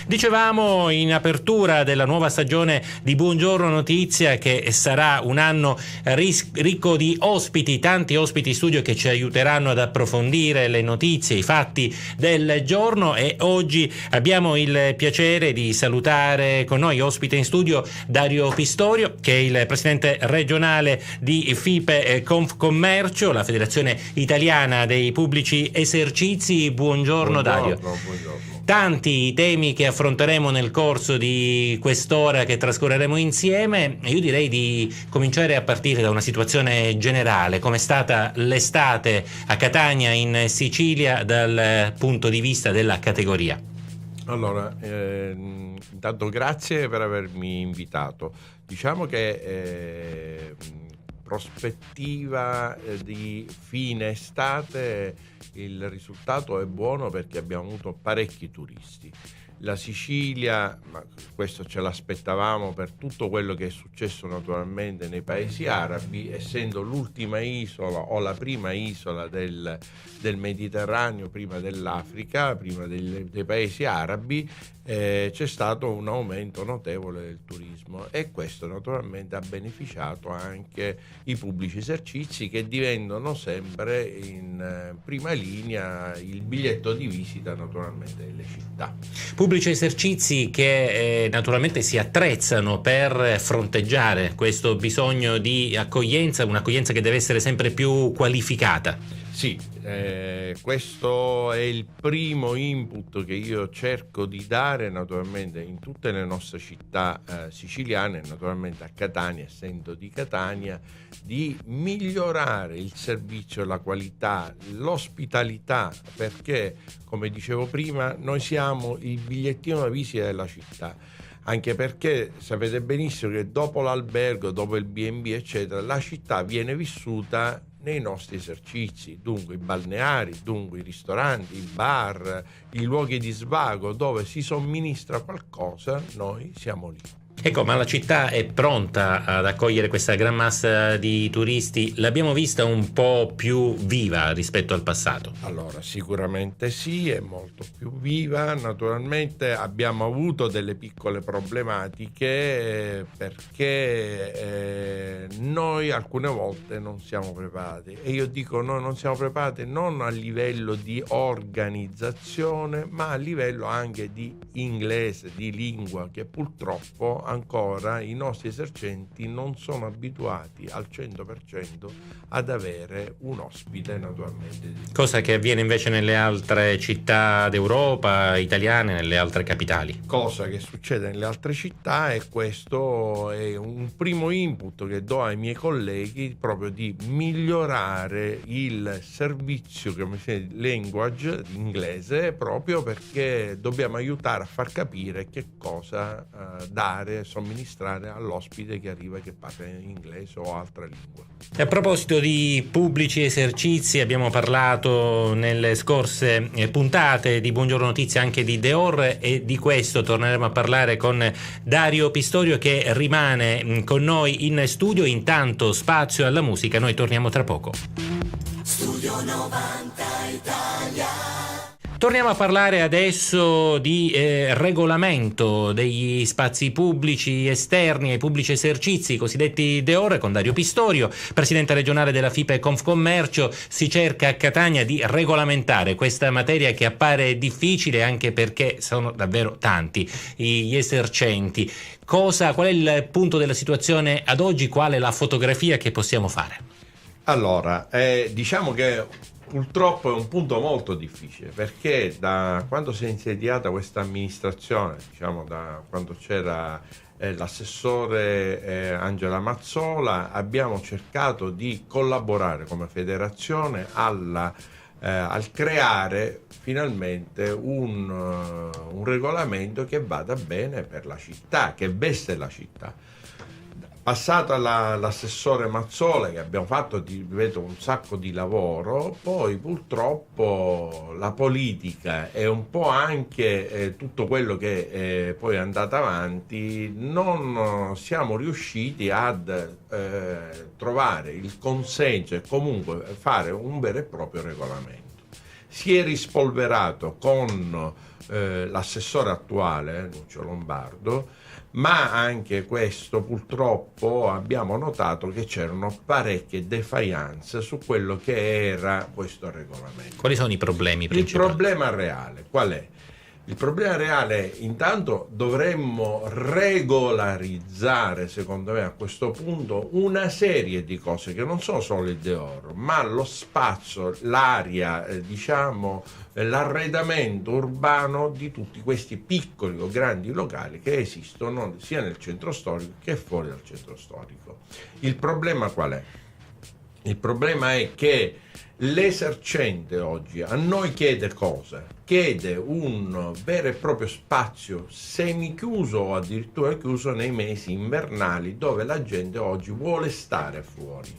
Dicevamo in apertura della nuova stagione di Buongiorno Notizia che sarà un anno ricco di ospiti, tanti ospiti studio che ci aiuteranno ad approfondire le notizie, i fatti del giorno, e oggi abbiamo il piacere di salutare con noi ospite in studio Dario Pistorio, che è il presidente regionale di FIPE Confcommercio, la Federazione Italiana dei Pubblici Esercizi. Buongiorno Dario. Buongiorno. Tanti temi che affronteremo nel corso di quest'ora che trascorreremo insieme. Io direi di cominciare a partire da una situazione generale. Com'è stata l'estate a Catania in Sicilia dal punto di vista della categoria? Allora, intanto grazie per avermi invitato. Diciamo che prospettiva di fine estate il risultato è buono perché abbiamo avuto parecchi turisti. La Sicilia, ma questo ce l'aspettavamo per tutto quello che è successo naturalmente nei paesi arabi, essendo l'ultima isola o la prima isola del Mediterraneo, prima dell'Africa, prima dei paesi arabi, c'è stato un aumento notevole del turismo e questo naturalmente ha beneficiato anche i pubblici esercizi, che diventano sempre in prima linea il biglietto di visita naturalmente delle città. Pubblici esercizi che naturalmente si attrezzano per fronteggiare questo bisogno di accoglienza, un'accoglienza che deve essere sempre più qualificata. Sì, questo è il primo input che io cerco di dare naturalmente in tutte le nostre città siciliane, naturalmente a Catania, essendo di Catania, di migliorare il servizio, la qualità, l'ospitalità, perché come dicevo prima noi siamo il bigliettino da visita della città. Anche perché sapete benissimo che dopo l'albergo, dopo il B&B eccetera, la città viene vissuta nei nostri esercizi, dunque i balneari, dunque i ristoranti, i bar, i luoghi di svago dove si somministra qualcosa, noi siamo lì. Ecco, ma la città è pronta ad accogliere questa gran massa di turisti? L'abbiamo vista un po' più viva rispetto al passato? Allora, sicuramente sì, è molto più viva. Naturalmente abbiamo avuto delle piccole problematiche perché noi alcune volte non siamo preparati. E io dico noi non siamo preparati non a livello di organizzazione, ma a livello anche di inglese, di lingua, che purtroppo ancora i nostri esercenti non sono abituati al 100% ad avere un ospite naturalmente. Cosa che avviene invece nelle altre città d'Europa, italiane, nelle altre capitali. Cosa che succede nelle altre città, e questo è un primo input che do ai miei colleghi, proprio di migliorare il servizio, come si dice, language inglese, proprio perché dobbiamo aiutare a far capire che cosa dare, somministrare all'ospite che arriva, che parla inglese o altra lingua. A proposito di pubblici esercizi, abbiamo parlato nelle scorse puntate di Buongiorno Notizia anche di Deor, e di questo torneremo a parlare con Dario Pistorio, che rimane con noi in studio. Intanto spazio alla musica, noi torniamo tra poco. Studio 90 Italia. Torniamo a parlare adesso di regolamento degli spazi pubblici esterni ai pubblici esercizi, cosiddetti DEOR, con Dario Pistorio, presidente regionale della FIPE Confcommercio. Si cerca a Catania di regolamentare questa materia che appare difficile, anche perché sono davvero tanti gli esercenti. Qual è il punto della situazione ad oggi? Qual è la fotografia che possiamo fare? Allora, diciamo che purtroppo è un punto molto difficile, perché da quando si è insediata questa amministrazione, diciamo da quando c'era l'assessore Angela Mazzola, abbiamo cercato di collaborare come federazione al creare finalmente un regolamento che vada bene per la città, che veste la città. Passata l'assessore Mazzola, che abbiamo fatto, ripeto, un sacco di lavoro, poi purtroppo la politica e un po' anche tutto quello che poi è andato avanti, non siamo riusciti ad trovare il consenso e comunque fare un vero e proprio regolamento. si è rispolverato con l'assessore attuale, Lucio Lombardo, ma anche questo purtroppo abbiamo notato che c'erano parecchie defiance su quello che era questo regolamento. Quali sono i problemi principali? Il problema reale qual è? Il problema reale, intanto dovremmo regolarizzare, secondo me a questo punto, una serie di cose che non sono solo il Deor, ma lo spazio, l'area, l'arredamento urbano di tutti questi piccoli o grandi locali che esistono sia nel centro storico che fuori dal centro storico. Il problema qual è? Il problema è che l'esercente oggi a noi chiede cosa? Chiede un vero e proprio spazio semichiuso o addirittura chiuso nei mesi invernali, dove la gente oggi vuole stare fuori,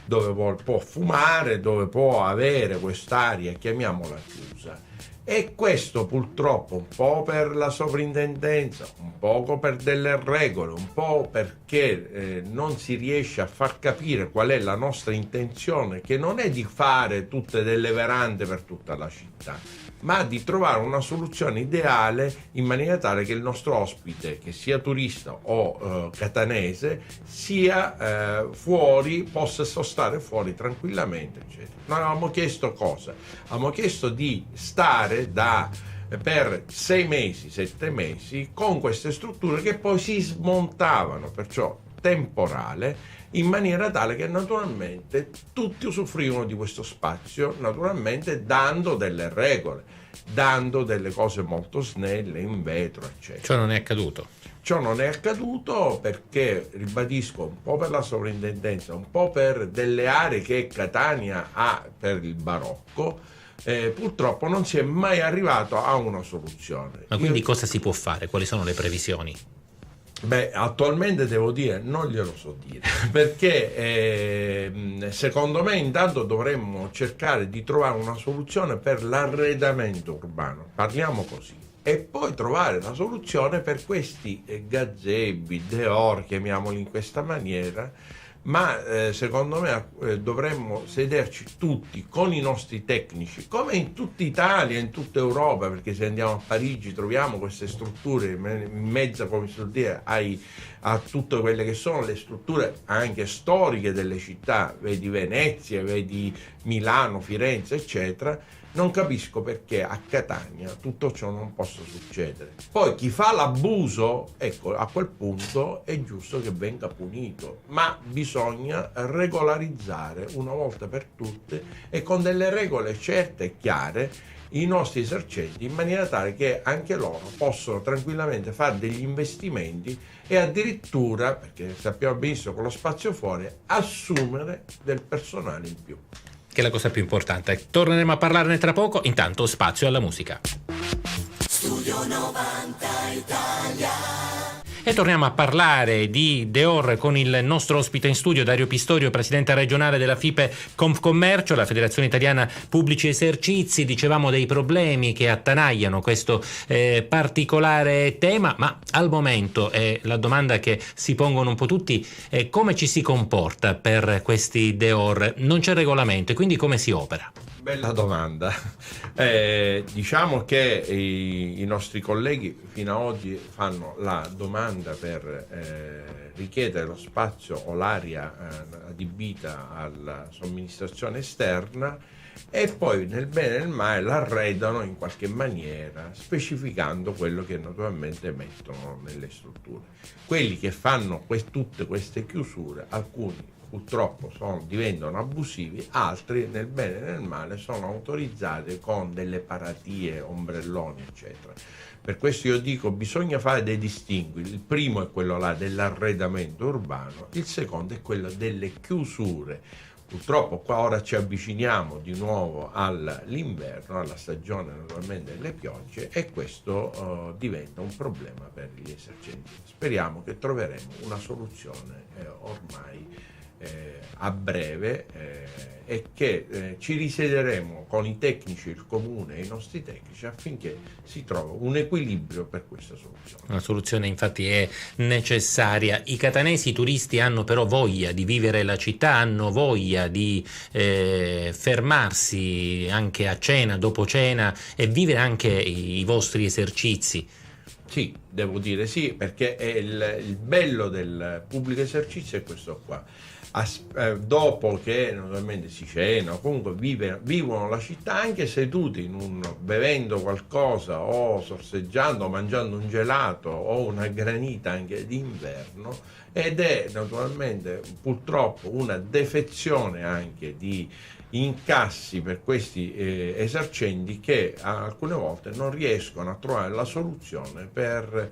dove può fumare, dove può avere quest'aria, chiamiamola chiusa. E questo purtroppo un po' per la sovrintendenza, un poco per delle regole, un po' perché non si riesce a far capire qual è la nostra intenzione, che non è di fare tutte delle verande per tutta la città, ma di trovare una soluzione ideale in maniera tale che il nostro ospite, che sia turista o catanese, sia fuori, possa stare fuori tranquillamente, eccetera. Noi avevamo chiesto cosa? Avevamo chiesto di stare per 6 mesi, 7 mesi con queste strutture che poi si smontavano, perciò temporale, in maniera tale che naturalmente tutti usufruivano di questo spazio, naturalmente dando delle regole, dando delle cose molto snelle in vetro, eccetera. Ciò non è accaduto. Ciò non è accaduto perché, ribadisco, un po' per la sovrintendenza, un po' per delle aree che Catania ha per il barocco, purtroppo non si è mai arrivato a una soluzione. Ma quindi cosa si può fare? Quali sono le previsioni? Beh, attualmente devo dire, non glielo so dire, perché secondo me intanto dovremmo cercare di trovare una soluzione per l'arredamento urbano, parliamo così, e poi trovare la soluzione per questi gazzebi, deor, chiamiamoli in questa maniera, ma secondo me dovremmo sederci tutti con i nostri tecnici, come in tutta Italia, in tutta Europa, perché se andiamo a Parigi troviamo queste strutture in mezzo, come si suol dire, a tutte quelle che sono le strutture anche storiche delle città, vedi Venezia, vedi Milano, Firenze, eccetera. Non capisco perché a Catania tutto ciò non possa succedere. Poi chi fa l'abuso, ecco, a quel punto è giusto che venga punito, ma bisogna regolarizzare una volta per tutte e con delle regole certe e chiare i nostri esercenti, in maniera tale che anche loro possono tranquillamente fare degli investimenti e addirittura, perché sappiamo benissimo con lo spazio fuori, assumere del personale in più. Che è la cosa più importante. Torneremo a parlarne tra poco, intanto spazio alla musica. Studio 90 Italia. E torniamo a parlare di Deor con il nostro ospite in studio, Dario Pistorio, presidente regionale della FIPE Confcommercio, la Federazione Italiana Pubblici Esercizi. Dicevamo dei problemi che attanagliano questo particolare tema, ma al momento la domanda che si pongono un po' tutti è come ci si comporta per questi Deor? Non c'è regolamento e quindi come si opera? Bella domanda. Diciamo che i nostri colleghi fino ad oggi fanno la domanda per richiedere lo spazio o l'area adibita alla somministrazione esterna e poi nel bene e nel male l'arredano in qualche maniera, specificando quello che naturalmente mettono nelle strutture. Quelli che fanno tutte queste chiusure, alcuni purtroppo diventano abusivi, altri nel bene e nel male sono autorizzati con delle paratie, ombrelloni, eccetera. Per questo io dico bisogna fare dei distingui. Il primo è quello là dell'arredamento urbano, il secondo è quello delle chiusure. Purtroppo qua ora ci avviciniamo di nuovo all'inverno, alla stagione naturalmente delle piogge, e questo diventa un problema per gli esercenti. Speriamo che troveremo una soluzione ormai a breve e che ci risiederemo con i tecnici, il comune e i nostri tecnici affinché si trovi un equilibrio per questa soluzione. Una soluzione infatti è necessaria. I catanesi turisti hanno però voglia di vivere la città, hanno voglia di fermarsi anche a cena, dopo cena e vivere anche i vostri esercizi. Sì, devo dire sì, perché è il bello del pubblico esercizio è questo qua. Dopo che naturalmente si cena o comunque vivono la città anche seduti bevendo qualcosa o sorseggiando o mangiando un gelato o una granita anche d'inverno, ed è naturalmente purtroppo una defezione anche di incassi per questi esercenti che alcune volte non riescono a trovare la soluzione per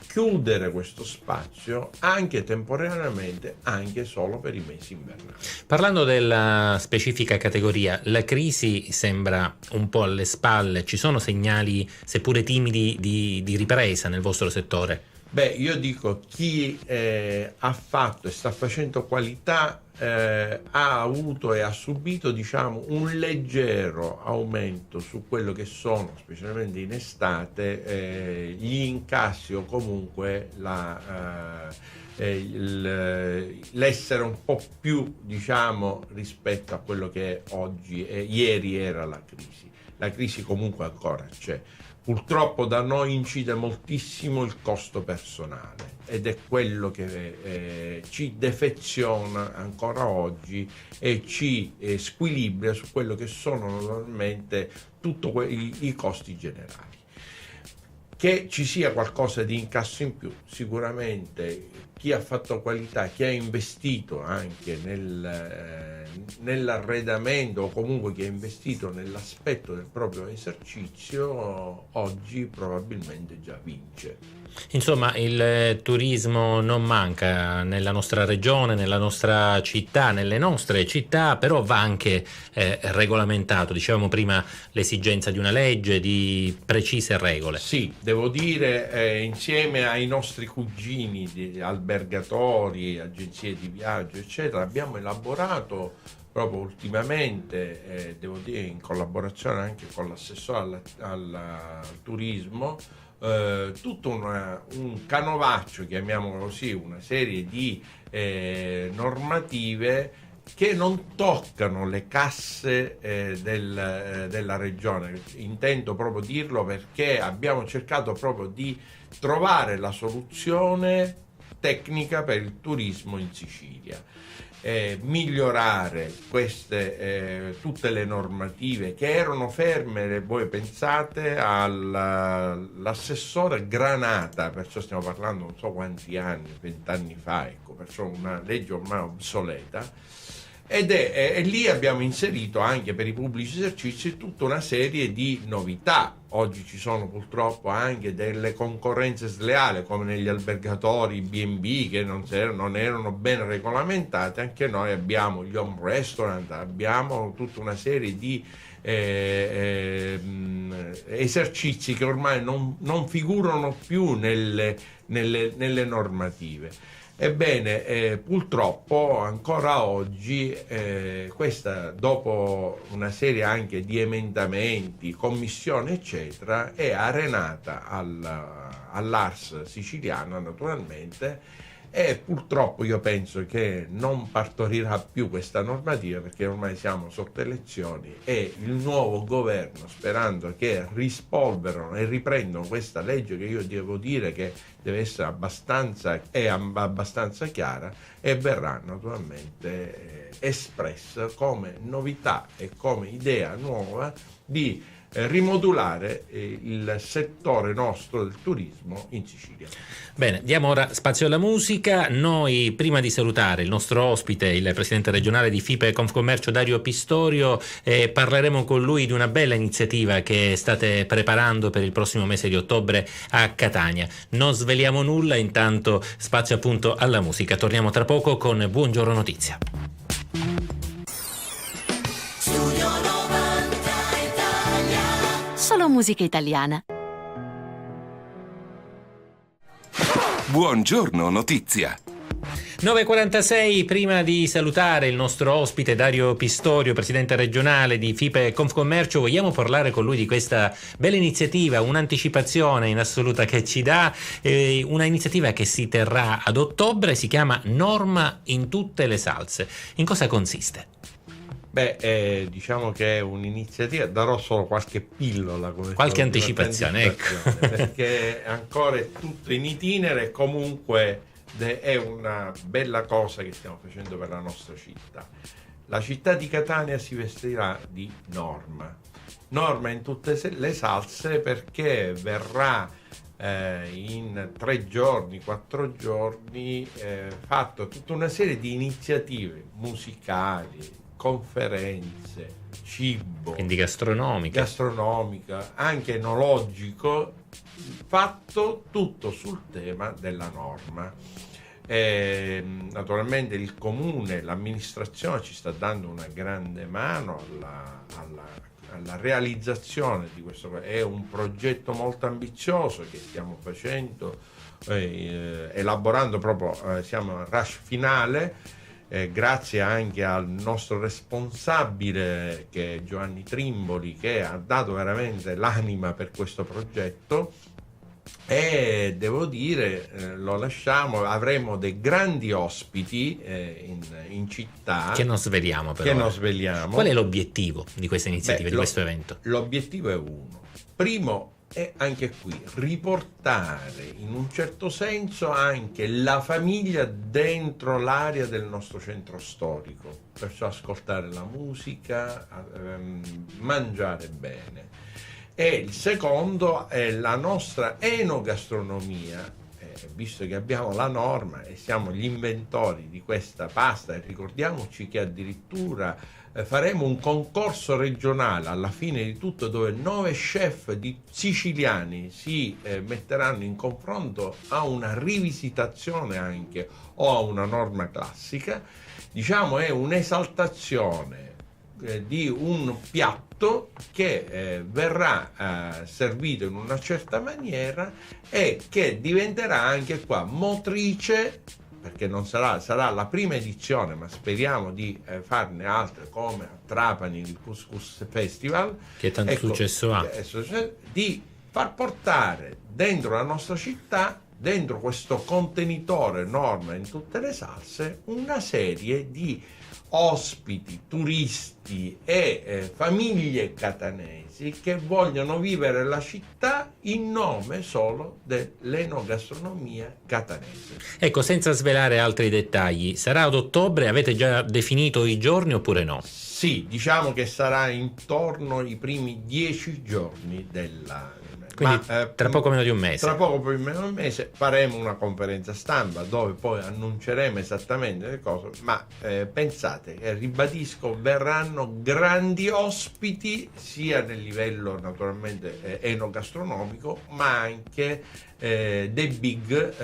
chiudere questo spazio anche temporaneamente, anche solo per i mesi invernali. Parlando della specifica categoria, la crisi sembra un po' alle spalle, ci sono segnali, seppure timidi, di ripresa nel vostro settore? Beh, io dico chi ha fatto e sta facendo qualità ha avuto e ha subito, diciamo, un leggero aumento su quello che sono, specialmente in estate, gli incassi o comunque l'essere un po' più, diciamo, rispetto a quello che oggi ieri era la crisi. La crisi comunque ancora c'è. Purtroppo da noi incide moltissimo il costo personale ed è quello che ci defeziona ancora oggi e ci squilibra su quello che sono normalmente tutti i costi generali. Che ci sia qualcosa di incasso in più, sicuramente chi ha fatto qualità, chi ha investito anche nell'arredamento o comunque chi ha investito nell'aspetto del proprio esercizio, oggi probabilmente già vince. Insomma, il turismo non manca nella nostra regione, nella nostra città, nelle nostre città, però va anche regolamentato. Dicevamo prima l'esigenza di una legge, di precise regole. Sì, devo dire, insieme ai nostri cugini di albergatori, agenzie di viaggio, eccetera, abbiamo elaborato proprio ultimamente, devo dire in collaborazione anche con l'assessore al turismo, tutto un canovaccio, chiamiamolo così, una serie di normative che non toccano le casse della regione. Intendo proprio dirlo perché abbiamo cercato proprio di trovare la soluzione tecnica per il turismo in Sicilia. Migliorare tutte le normative che erano ferme, voi pensate all'assessore Granata, perciò stiamo parlando non so quanti anni, 20 anni fa, ecco, perciò una legge ormai obsoleta, e lì abbiamo inserito anche per i pubblici esercizi tutta una serie di novità. Oggi ci sono purtroppo anche delle concorrenze sleali come negli albergatori B&B che non erano ben regolamentate. Anche noi abbiamo gli home restaurant, abbiamo tutta una serie di esercizi che ormai non figurano più nelle normative. Ebbene, purtroppo ancora oggi questa, dopo una serie anche di emendamenti, commissioni eccetera, è arenata all'ARS siciliana naturalmente, e purtroppo io penso che non partorirà più questa normativa perché ormai siamo sotto elezioni e il nuovo governo, sperando che rispolverano e riprendano questa legge, che io devo dire che deve essere abbastanza chiara, e verrà naturalmente espressa come novità e come idea nuova di rimodulare il settore nostro del turismo in Sicilia. Bene, diamo ora spazio alla musica. Noi, prima di salutare il nostro ospite, il presidente regionale di FIPE Confcommercio Dario Pistorio, parleremo con lui di una bella iniziativa che state preparando per il prossimo mese di ottobre a Catania. Non sveliamo nulla, intanto spazio appunto alla musica. Torniamo tra poco con Buongiorno Notizia. Solo musica italiana. Buongiorno Notizia. 9.46, prima di salutare il nostro ospite Dario Pistorio, presidente regionale di FIPE Confcommercio, vogliamo parlare con lui di questa bella iniziativa, un'anticipazione in assoluta che ci dà, una iniziativa che si terrà ad ottobre, si chiama Norma in tutte le salse. In cosa consiste? Diciamo che è un'iniziativa, darò solo qualche pillola, qualche anticipazione, ecco. Perché ancora è tutto in itinere, comunque è una bella cosa che stiamo facendo per la nostra città. La città di Catania si vestirà di norma in tutte le salse, perché verrà in 3 giorni, 4 giorni fatto tutta una serie di iniziative musicali, conferenze, cibo, quindi gastronomica, anche enologico, fatto tutto sul tema della norma. Naturalmente il comune, l'amministrazione ci sta dando una grande mano alla realizzazione di questo. È un progetto molto ambizioso che stiamo facendo, elaborando proprio, siamo al rush finale. Grazie anche al nostro responsabile, che è Giovanni Trimboli, che ha dato veramente l'anima per questo progetto, e devo dire, lo lasciamo, avremo dei grandi ospiti in città che non sveliamo, però. Qual è l'obiettivo di questa iniziativa, di questo evento? L'obiettivo è uno. Primo, e anche qui riportare in un certo senso anche la famiglia dentro l'area del nostro centro storico, perciò ascoltare la musica, mangiare bene. E il secondo è la nostra enogastronomia, visto che abbiamo la norma e siamo gli inventori di questa pasta, e ricordiamoci che addirittura faremo un concorso regionale alla fine di tutto, dove 9 chef siciliani si metteranno in confronto a una rivisitazione anche, o a una norma classica. Diciamo, è un'esaltazione di un piatto che verrà servito in una certa maniera, e che diventerà anche qua motrice, perché non sarà la prima edizione, ma speriamo di farne altre, come a Trapani il Couscous Festival, che tanto successo ha, di far portare dentro la nostra città, dentro questo contenitore norma in tutte le salse, una serie di ospiti, turisti e famiglie catanesi che vogliono vivere la città in nome solo dell'enogastronomia catanese. Ecco, senza svelare altri dettagli, sarà ad ottobre? Avete già definito i giorni oppure no? Sì, diciamo che sarà intorno ai primi 10 giorni della... Quindi tra poco meno di un mese. Tra poco meno di un mese faremo una conferenza stampa dove poi annunceremo esattamente le cose, ma pensate, ribadisco, verranno grandi ospiti sia nel livello naturalmente enogastronomico, ma anche dei big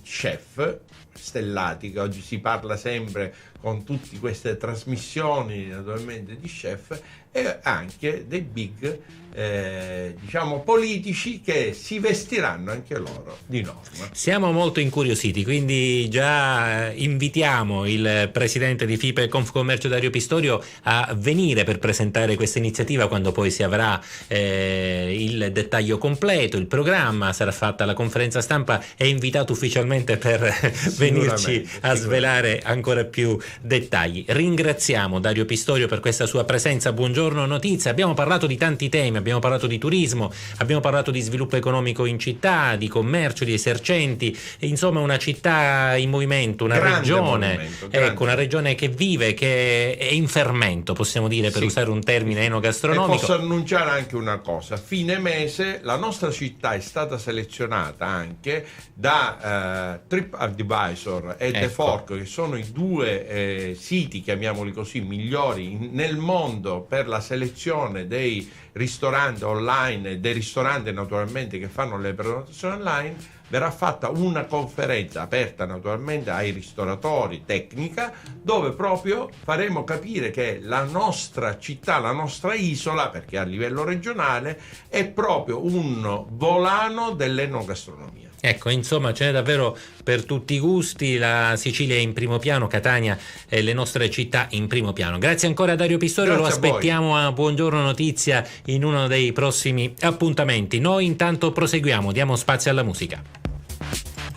chef stellati, che oggi si parla sempre con tutte queste trasmissioni naturalmente di chef, e anche dei big diciamo politici, che si vestiranno anche loro di norma. Siamo molto incuriositi, quindi già invitiamo il presidente di FIPE Confcommercio Dario Pistorio a venire per presentare questa iniziativa quando poi si avrà il dettaglio completo, il programma, sarà fatta la conferenza stampa, è invitato ufficialmente per venirci a svelare ancora più dettagli. Ringraziamo Dario Pistorio per questa sua presenza. Buongiorno Notizia. Abbiamo parlato di tanti temi, abbiamo parlato di turismo, abbiamo parlato di sviluppo economico in città, di commercio, di esercenti, insomma una città in movimento, una regione, ecco, una regione che vive, che è in fermento, possiamo dire, per usare un termine enogastronomico. E posso annunciare anche una cosa: fine mese la nostra città è stata selezionata anche da TripAdvisor e The Fork, che sono i 2 siti, chiamiamoli così, migliori nel mondo per la selezione dei ristoranti online, dei ristoranti naturalmente che fanno le prenotazioni online, verrà fatta una conferenza aperta naturalmente ai ristoratori, tecnica, dove proprio faremo capire che la nostra città, la nostra isola, perché a livello regionale, è proprio un volano dell'enogastronomia. Ecco, insomma, ce n'è davvero per tutti i gusti. La Sicilia è in primo piano, Catania e le nostre città in primo piano. Grazie ancora a Dario Pistorio, lo aspettiamo a Buongiorno Notizia in uno dei prossimi appuntamenti. Noi intanto proseguiamo, diamo spazio alla musica.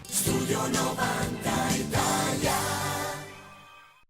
Studio Nova.